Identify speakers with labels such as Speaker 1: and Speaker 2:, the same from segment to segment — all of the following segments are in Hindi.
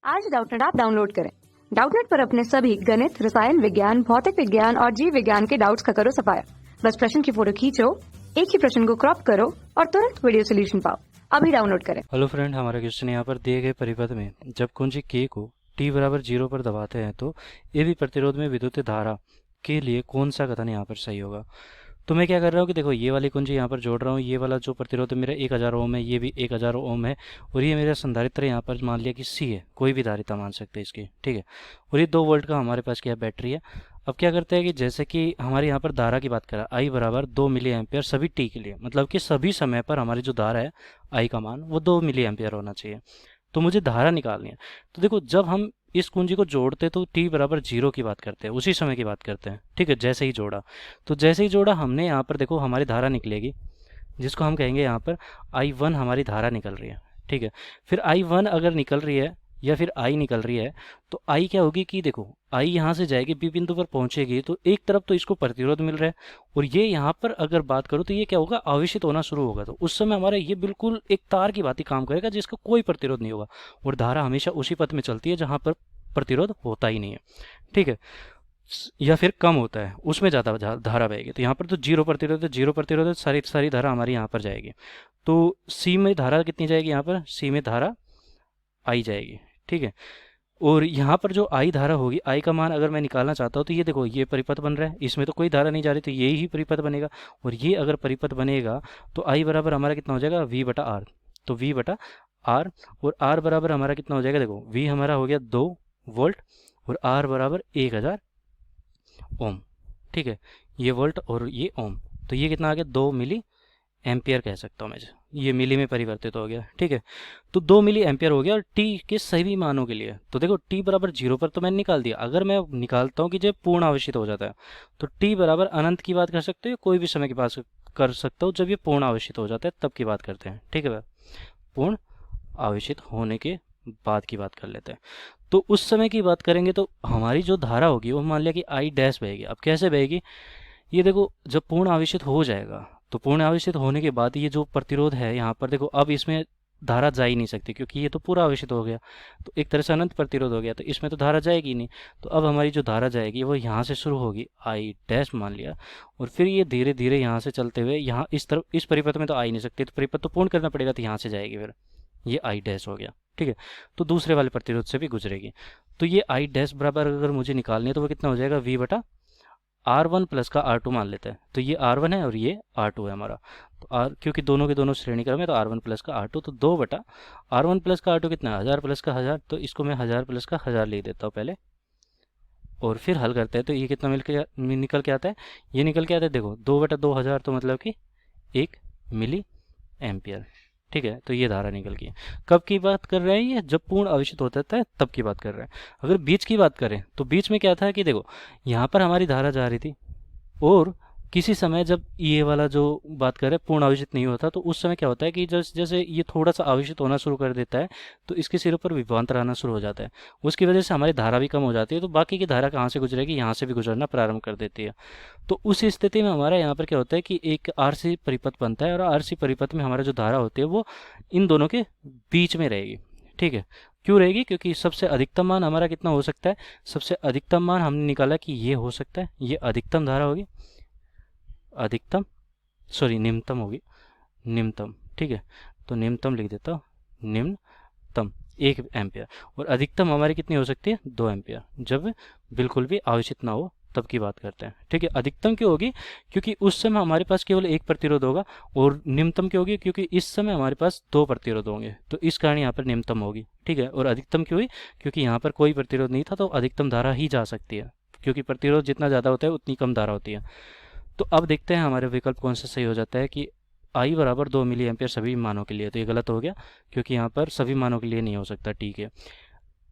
Speaker 1: आज डाउटनेट ऐप डाउनलोड करें। डाउटनेट पर अपने सभी गणित, रसायन विज्ञान, भौतिक विज्ञान और जीव विज्ञान के डाउट्स का करो सफाया। बस प्रश्न की फोटो खींचो, एक ही प्रश्न को क्रॉप करो और तुरंत वीडियो सोल्यूशन पाओ। अभी डाउनलोड करें।
Speaker 2: हेलो फ्रेंड, हमारा क्वेश्चन यहाँ पर दिए गए परिपथ में जब कुंजी K को t बराबर 0 पर दबाते हैं तो AB प्रतिरोध में विद्युत धारा के लिए कौन सा कथन यहाँ पर सही होगा। तो मैं क्या कर रहा हूँ कि देखो, ये वाली कुंजी यहाँ पर जोड़ रहा हूँ। ये वाला जो प्रतिरोध मेरा 1000 ओम है, ये भी 1000 ओम है। और ये मेरा संधारित्र यहाँ पर मान लिया कि C है, कोई भी धारिता मान सकते हैं इसकी, ठीक है। और ये 2 वोल्ट का हमारे पास क्या बैटरी है। अब क्या करते हैं कि जैसे कि हमारे यहाँ पर धारा की बात करें, I बराबर 2 मिली एम्पियर सभी t के लिए, मतलब कि सभी समय पर हमारी जो धारा है I का मान वो 2 मिली एम्पियर होना चाहिए। तो मुझे धारा निकालनी है। तो देखो, जब हम इस कुंजी को जोड़ते तो t बराबर 0 की बात करते हैं, उसी समय की बात करते हैं, ठीक है। जैसे ही जोड़ा, तो जैसे ही जोड़ा हमने यहाँ पर देखो हमारी धारा निकलेगी, जिसको हम कहेंगे यहाँ पर I1 हमारी धारा निकल रही है, ठीक है। फिर I1 अगर निकल रही है या फिर I निकल रही है तो I क्या होगी कि देखो, I यहाँ से जाएगी B बिंदु पर पहुंचेगी तो एक तरफ तो इसको प्रतिरोध मिल रहा है, और ये यहाँ पर अगर बात करो तो ये क्या होगा, आवेशित होना शुरू होगा। तो उस समय हमारा ये बिल्कुल एक तार की बात ही काम करेगा जिसका कोई प्रतिरोध नहीं होगा, और धारा हमेशा उसी पथ में चलती है जहाँ पर प्रतिरोध होता ही नहीं है, ठीक है। या फिर कम होता है, उसमें ज़्यादा धारा बहेगी। तो यहाँ पर तो जीरो प्रतिरोध है, जीरो प्रतिरोध है, सारी सारी धारा हमारी यहाँ पर जाएगी। तो सी में धारा कितनी जाएगी, यहाँ पर सी में धारा आई जाएगी, ठीक है। और यहाँ पर जो आई धारा होगी, आई का मान अगर मैं निकालना चाहता हूँ तो ये देखो, ये परिपथ बन रहा है, इसमें तो कोई धारा नहीं जा रही, तो यही ही परिपथ बनेगा। और ये अगर परिपथ बनेगा तो आई बराबर हमारा कितना हो जाएगा, वी बटा आर। तो वी बटा आर, और आर बराबर हमारा कितना हो जाएगा, देखो वी हमारा हो गया 2 वोल्ट और आर बराबर 1000 ओम, ठीक है। ये वोल्ट और ये ओम, तो ये कितना आ गया, 2 मिली एम्पियर कह सकता हूँ मैं, ये मिली में परिवर्तित हो गया, ठीक है। तो 2 मिली एम्पियर हो गया, और टी के सभी मानों के लिए। तो देखो, टी बराबर 0 पर तो मैंने निकाल दिया। अगर मैं निकालता हूँ कि जब पूर्ण आवेशित हो जाता है तो टी बराबर अनंत की बात कर सकते हो, कोई भी समय की बात कर सकता हूँ। जब ये पूर्ण आवेशित हो जाता है तब की बात करते हैं, ठीक है भाई। पूर्ण आवेशित होने के बाद की बात कर लेते हैं। तो उस समय की बात करेंगे तो हमारी जो धारा होगी वो मान लिया कि आई डैश बहेगी। अब कैसे बहेगी, ये देखो, जब पूर्ण आवेशित हो जाएगा तो पूर्ण आवेशित होने के बाद ये जो प्रतिरोध है यहाँ पर देखो, अब इसमें धारा जा ही नहीं सकती क्योंकि ये तो पूरा आवेशित हो गया। तो एक तरह से अनंत प्रतिरोध हो गया, तो इसमें तो धारा जाएगी नहीं। तो अब हमारी जो धारा जाएगी वो यहाँ से शुरू होगी, आई डैश मान लिया, और फिर ये धीरे धीरे यहाँ से चलते हुए यहाँ इस तरफ, इस परिपथ में तो आ ही नहीं सकती, तो परिपथ तो पूर्ण करना पड़ेगा, तो यहाँ से जाएगी, फिर ये आई डैश हो गया, ठीक है। तो दूसरे वाले प्रतिरोध से भी गुजरेगी। तो ये आई डैश बराबर अगर मुझे निकालनी है तो वो कितना हो जाएगा, वी बटा R1 प्लस का R2 मान लेते हैं। तो ये R1 है और ये R2 है हमारा। तो R, क्योंकि दोनों के दोनों श्रेणी क्रम है, तो R1 प्लस का R2, तो 2 बटा R1 प्लस का R2 कितना है, 1000 प्लस का 1000। तो इसको मैं 1000 प्लस का 1000 लिख देता हूँ पहले, और फिर हल करते हैं। तो ये कितना निकल के आता है, ये निकल के आता है, देखो 2 बटा 2000, तो मतलब कि 1 मिली एम्पियर, ठीक है। तो ये धारा निकल गई। कब की बात कर रहे हैं, ये जब पूर्ण आवेशित होता है तब की बात कर रहे हैं। अगर बीच की बात करें तो बीच में क्या था कि देखो, यहाँ पर हमारी धारा जा रही थी, और किसी समय जब ये वाला जो बात करें पूर्ण आवेशित नहीं होता, तो उस समय क्या होता है कि जैसे जैसे ये थोड़ा सा आवेशित होना शुरू कर देता है तो इसके सिरों पर विभवांतर आना शुरू हो जाता है। उसकी वजह से हमारी धारा भी कम हो जाती है, तो बाकी की धारा कहाँ से गुजरेगी, यहाँ से भी गुजरना प्रारंभ कर देती है। तो उस स्थिति में हमारा यहाँ पर क्या होता है कि एक आरसी परिपथ बनता है, और आरसी परिपथ में हमारा जो धारा होती है वो इन दोनों के बीच में रहेगी, ठीक है। क्यों रहेगी, क्योंकि सबसे अधिकतम मान हमारा कितना हो सकता है, सबसे अधिकतम मान हमने निकाला कि ये हो सकता है, ये अधिकतम धारा होगी, अधिकतम, सॉरी निम्नतम होगी, निम्नतम, ठीक है। तो निम्नतम लिख देता हूँ, निम्नतम 1 एम्पियर, और अधिकतम हमारी कितनी हो सकती है, 2 एम्पियर, जब बिल्कुल भी आवेशित ना हो तब की बात करते हैं, ठीक है। अधिकतम क्यों होगी, क्योंकि उस समय हमारे पास केवल 1 प्रतिरोध होगा, और निम्नतम क्यों होगी, क्योंकि इस समय हमारे पास 2 प्रतिरोध होंगे, तो इस कारण यहाँ पर निम्नतम होगी, ठीक है। और अधिकतम क्यों हुई, क्योंकि यहाँ पर कोई प्रतिरोध नहीं था, तो अधिकतम धारा ही जा सकती है, क्योंकि प्रतिरोध जितना ज़्यादा होता है उतनी कम धारा होती है। तो अब देखते हैं हमारे विकल्प कौन सा सही हो जाता है कि आई बराबर 2 मिली एम्पियर सभी मानों के लिए। तो ये गलत हो गया, क्योंकि यहाँ पर सभी मानों के लिए नहीं हो सकता, ठीक है।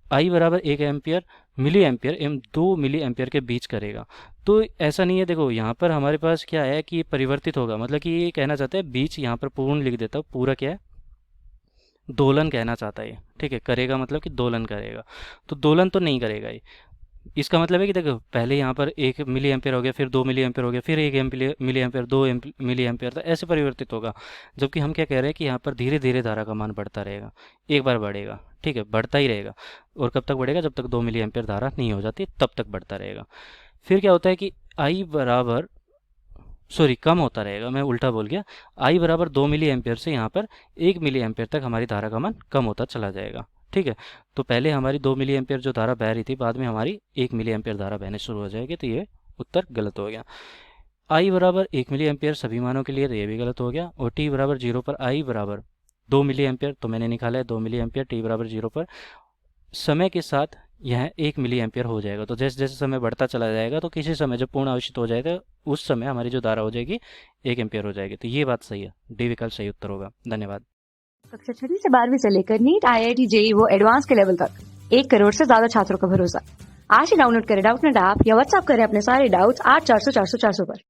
Speaker 2: आई बराबर 1 एम्पियर मिली एम्पियर एवं 2 मिली एम्पियर के बीच करेगा। तो ऐसा नहीं है, देखो यहाँ पर हमारे पास क्या है कि ये परिवर्तित होगा, मतलब कि ये कहना चाहते हैं बीच, यहाँ पर पूर्ण लिख देता हूँ, पूरा क्या है, दोलन कहना चाहता है, ठीक है। करेगा मतलब कि दोलन करेगा, तो दोलन तो नहीं करेगा ये। इसका मतलब है कि देखो, पहले यहाँ पर 1 मिली एम्पियर हो गया, फिर 2 मिली एम्पियर हो गया, फिर 1 मिली एम्पियर, 2 मिली एम्पियर, तो ऐसे परिवर्तित होगा। जबकि हम क्या कह रहे हैं कि यहाँ पर धीरे धीरे धारा का मान बढ़ता रहेगा, एक बार बढ़ेगा, ठीक है, बढ़ता ही रहेगा। और कब तक बढ़ेगा? जब तक 2 मिली एम्पियर धारा नहीं हो जाती तब तक बढ़ता रहेगा। फिर क्या होता है कि आई बराबर कम होता रहेगा, मैं उल्टा बोल गया। आई बराबर 2 मिली एम्पियर से यहाँ पर 1 मिली एम्पियर तक हमारी धारा का मान कम होता चला जाएगा। ठीक है, तो पहले हमारी 2 मिली एम्पियर जो धारा बह रही थी, बाद में हमारी 1 मिली एम्पियर धारा बहने शुरू हो जाएगी। तो ये उत्तर गलत हो गया। आई बराबर 1 मिली एम्पियर सभी मानों के लिए, तो ये भी गलत हो गया। और टी बराबर 0 पर आई बराबर 2 मिली एम्पियर, तो मैंने निकाला है 2 मिली एम्पियर। टी बराबर 0 पर समय के साथ यह 1 मिली एम्पियर हो जाएगा। तो जैसे जैसे समय बढ़ता चला जाएगा, तो किसी समय जब पूर्ण आवेशित हो जाएगा उस समय हमारी जो धारा हो जाएगी 1 एम्पियर हो जाएगी। तो ये बात सही है, डी विकल्प सही उत्तर होगा। धन्यवाद।
Speaker 1: कक्षा 6 से 12वीं से लेकर नीट, IIT, JEE वो एडवांस के लेवल तक 1 करोड़ से ज्यादा छात्रों का भरोसा। आज ही डाउनलोड करें डाउटनेट ऐप या व्हाट्सएप करें अपने सारे डाउट्स 8400 400 400 पर।